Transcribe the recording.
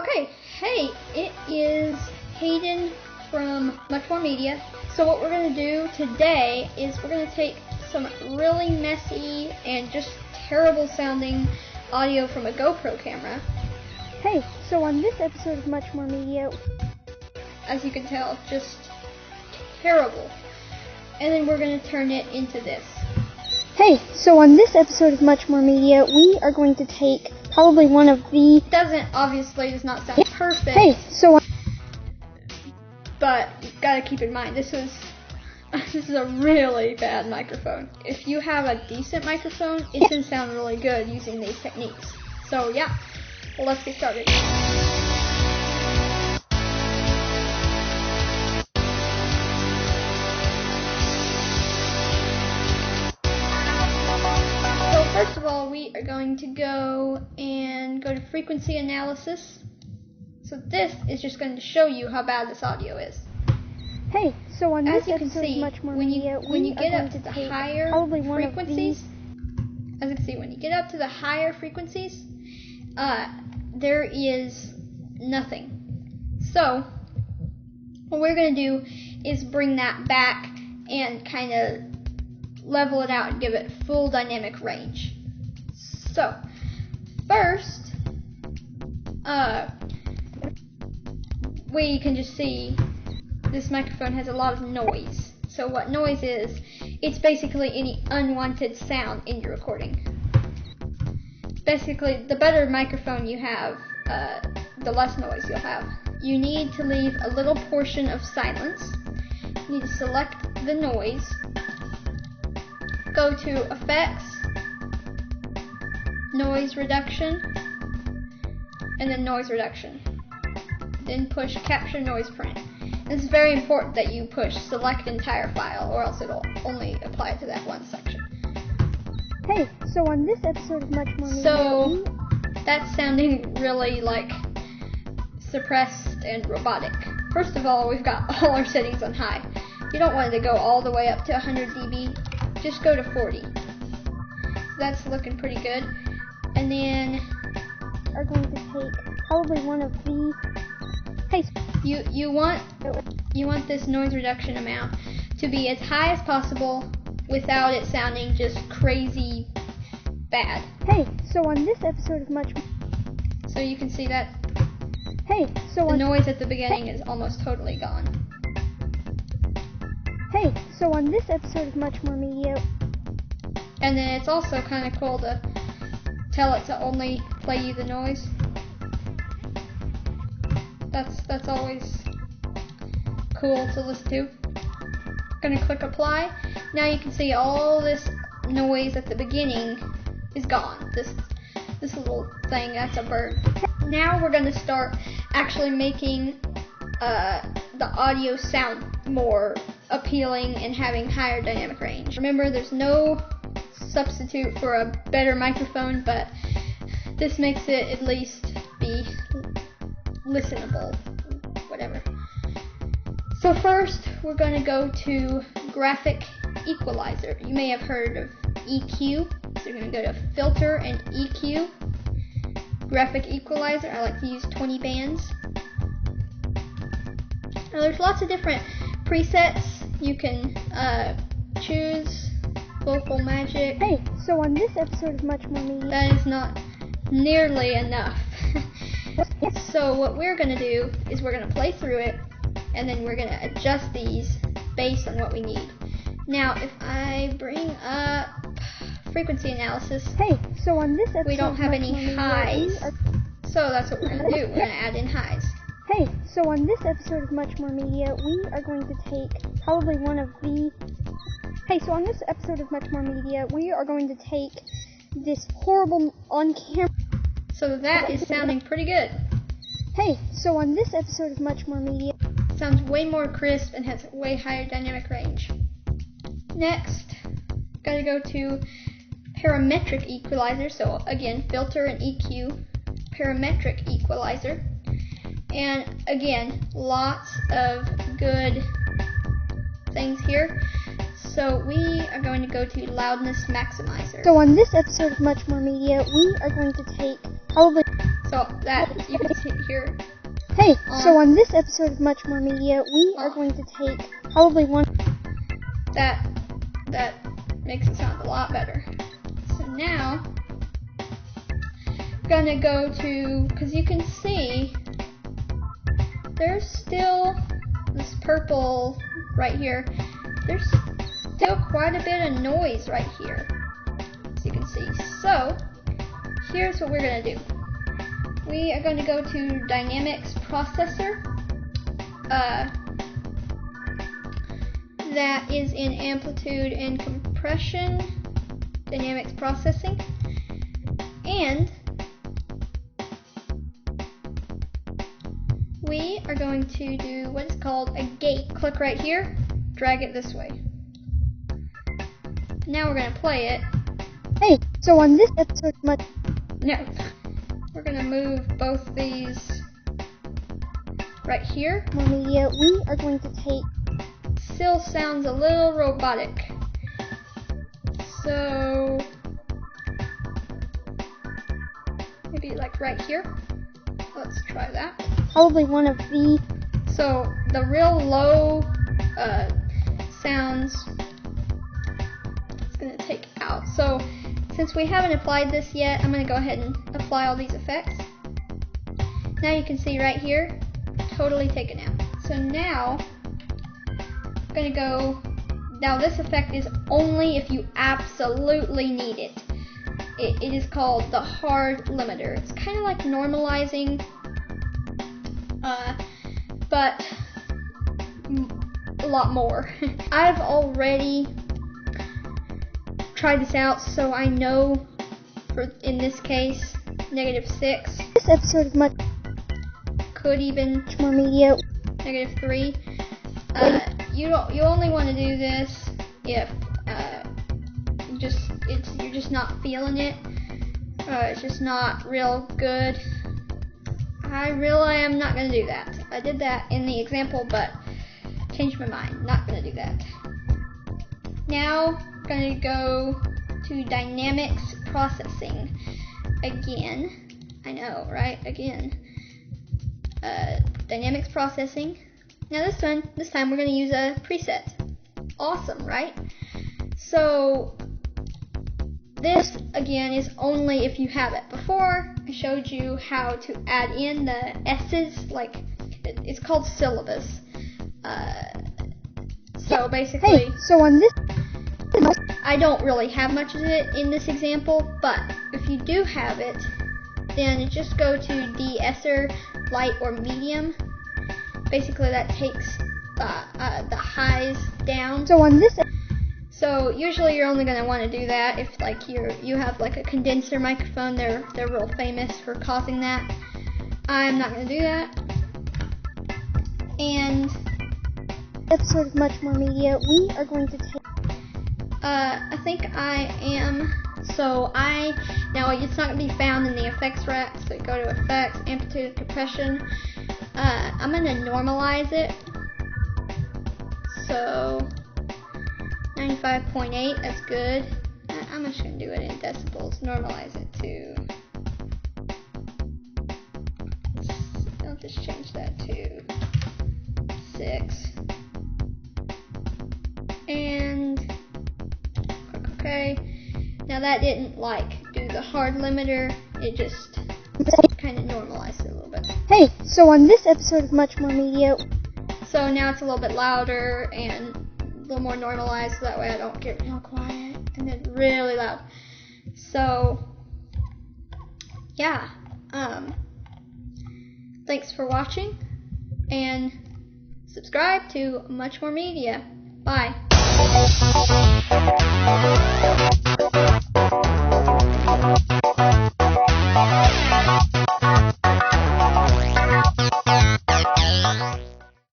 Okay, hey, it is Hayden from Much More Media. So what we're going to do today is we're going to take some really messy and just terrible sounding audio from a GoPro camera. Hey, so on this episode of Much More Media, as you can tell, just terrible. And then we're going to turn it into this. Hey, so on this episode of Much More Media, we are going to take probably one of the... Does not sound perfect. Hey, so... But you've got to keep in mind, this is a really bad microphone. If you have a decent microphone, it's going to sound really good using these techniques. So yeah, well, let's get started. So first of all, we are going to go to frequency analysis. So this is just going to show you how bad this audio is. Hey, so on as this you can episode see, of Much More when Media, you get up to the higher frequencies, as you can see, when you get up to the higher frequencies, there is nothing. So what we're going to do is bring that back and kind of level it out and give it full dynamic range. So first, we can just see this microphone has a lot of noise. So what noise is, it's basically any unwanted sound in your recording. Basically, the better microphone you have, the less noise you'll have. You need to leave a little portion of silence. You need to select the noise, go to Effects, Noise Reduction, and then Noise Reduction. Then push Capture Noise Print. And it's very important that you push Select Entire File, or else it'll only apply to that one section. Hey, so on this episode of Much More Media... So, that's sounding really, suppressed and robotic. First of all, we've got all our settings on high. You don't want it to go all the way up to 100 dB. Just go to 40. So that's looking pretty good. And then... are going to take probably one of the... Hey, you want this noise reduction amount to be as high as possible without it sounding just crazy bad. Hey, so on this episode of Much... So you can see that. Hey, so the noise at the beginning is almost totally gone. Hey, so on this episode of Much More Media... And then it's also kind of cool to tell it to only play you the noise. That's always cool to listen to. Gonna click apply. Now you can see all this noise at the beginning is gone. This little thing, that's a bird. Now we're gonna start actually making the audio sound more appealing and having higher dynamic range. Remember, there's no substitute for a better microphone, but this makes it at least be listenable, whatever. So first, we're going to go to Graphic Equalizer. You may have heard of EQ, so you're going to go to Filter and EQ. Graphic Equalizer, I like to use 20 bands. Now there's lots of different presets you can choose. Vocal Magic. Hey, so on this episode of Much More Media... That is not nearly enough. So what we're going to do is we're going to play through it, and then we're going to adjust these based on what we need. Now, if I bring up frequency analysis, hey, so on this episode we don't have any highs. Are... So that's what we're going to do. We're going to add in highs. Hey, so on this episode of Much More Media, we are going to take probably one of the... Hey, so on this episode of Much More Media, we are going to take this horrible on-camera... So that is sounding pretty good. Hey, so on this episode of Much More Media... Sounds way more crisp and has way higher dynamic range. Next, gotta go to Parametric Equalizer. So again, Filter and EQ, Parametric Equalizer. And again, lots of good things here. So we are going to go to Loudness Maximizer. So on this episode of Much More Media, we are going to take probably... So that, you can see here, Hey, so on this episode of Much More Media, we are going to take probably one... That makes it sound a lot better. So now, I'm gonna go to, because you can see, there's still this purple right here. There's still quite a bit of noise right here, as you can see. So, here's what we're gonna do. We are going to go to Dynamics Processor. That is in Amplitude and Compression, Dynamics Processing. And we are going to do what is called a gate. Click right here, drag it this way. Now we're going to play it. Hey, so on this episode of Much... No. We're going to move both these right here. More Media, we are going to take... Still sounds a little robotic. So maybe like right here. Let's try that. Probably one of the... So the real low sounds it's going to take out. So since we haven't applied this yet, I'm going to go ahead and apply all these effects. Now you can see right here, totally taken out. So now, I'm going to go, now this effect is only if you absolutely need it. It is called the hard limiter. It's kind of like normalizing, but a lot more. I've already tried this out, so I know for in this case -6. This episode of Much Even More Media, -3. You only want to do this if you're just not feeling it. It's just not real good. I really am not going to do that. I did that in the example, but changed my mind. Not going to do that. Now going to go to Dynamics Processing again. I know, right? Again. Dynamics Processing. Now this time we're going to use a preset. Awesome, right? So this again is only if you have it. Before I showed you how to add in the S's, like it's called syllabus. So basically, hey, so on this... I don't really have much of it in this example, but if you do have it, then just go to de-esser, light or medium. Basically that takes the highs down. So on this... So usually you're only going to want to do that if like you have like a condenser microphone. They're real famous for causing that. I'm not going to do that. And episode of Much More Media, we are going to take... I think I am. So now it's not going to be found in the effects rack. So go to effects, amplitude, compression. I'm going to normalize it. So 95.8, that's good. I'm just going to do it in decibels. Normalize it to, I'll just change that to 6. And click OK. Now that didn't like do the hard limiter. It just kind of normalized it a little bit. Hey, so on this episode of Much More Media... So now it's a little bit louder and a little more normalized, so that way I don't get real quiet and then really loud. So yeah, thanks for watching and subscribe to Much More Media. Bye.